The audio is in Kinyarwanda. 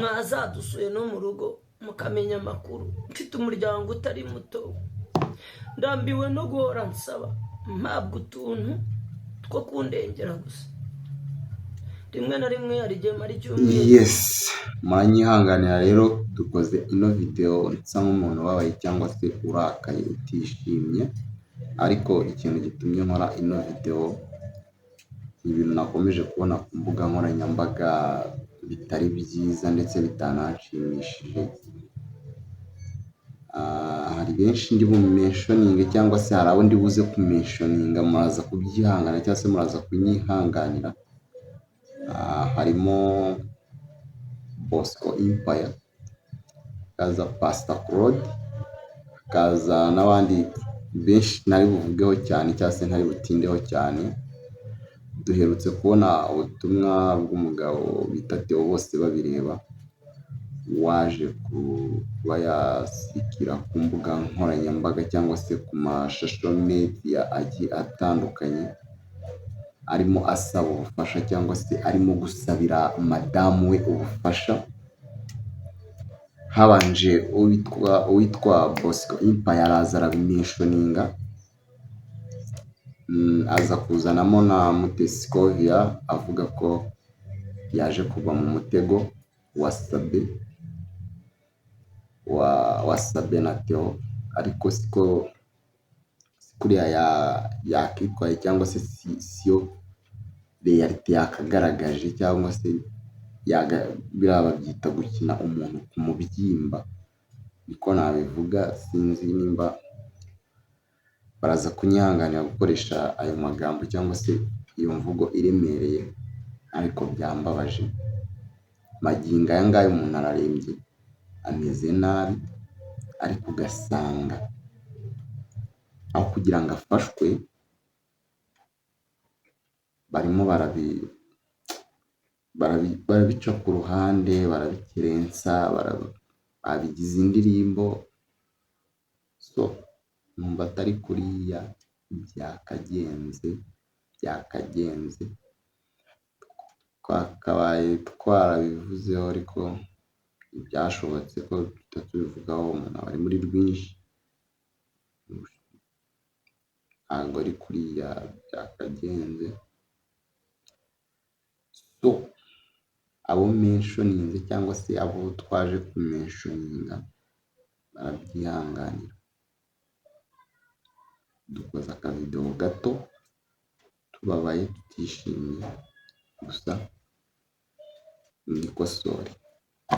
mwazadusuye no mu rugo mukamenya amakuru. Mfite umuryango utari muto, ndambiwe no guhora nsaba mpabwa utuntu two kundengera gusa. Rimwe na rimwe hari igihe mara icyumweru. Yes, muranyihanganira rero dukoze ino video nsa nk'umuntu ubabaye cyangwa se urakaye utishimye, ariko ikintu gitumye nkora ino video ibintu nakomeje kubona ku mbuga nkoranyambaga bitari byiza ndetse bitanashimishije. Hari benshi ndi bumentioninge cyangwa se hari abo ndi buze kumentioninga, muraza kubyihangana cyangwa se muraza kunyihanganira. Harimo Bosco Empire, hakaza Pastor Claude, hakaza n'abandi benshi ntari buvugeho cyane cyangwa se ntari butindeho cyane. Duherutse kubona ubutumwa bw'umugabo bita Theo Bosebabireba waje kuba yasikira ku mbuga nkoranyambaga cyangwa se ku mashusho media agiye atandukanye, arimo asaba ubufasha cyangwa se arimo gusabira madamu we ubufasha. Habanje uwitwa Bosco Empire araza arabimentioninga, aza kuzanamo na Mutesi Scovia avuga ko yaje kugwa mu mutego wa Sabe na Theo, ariko siko kuriya yakitwaye cyangwa se siyo reality yakagaragaje, cyangwa se biriya babyita gukina umuntu ku mubyimba, niko nabivuga. Sinzi nimba baraza kunyihanganira gukoresha ayo magambo cyangwa se iyo mvugo iremereye, ariko byambabaje. Magingo aya ngaya umuntu ararembye, ameze nabi, ariko ugasanga aho kugira ngo afashwe barimo barabica ku ruhande, barabikerensa, babigize indirimbo. So numva atari kuriya byakagenze. Twakabaye twarabivuzeho, ariko ibyashobotse ko tutatubivugaho, umuntu aba ari muri rwinshi. Ntabwo ari kuriya byakagenze. So abo mentioninze cyangwa se abo twaje kumentioninga barabyihanganira. Dukoze akavideo gato tubabaye tutishimye, gusa mwikosore.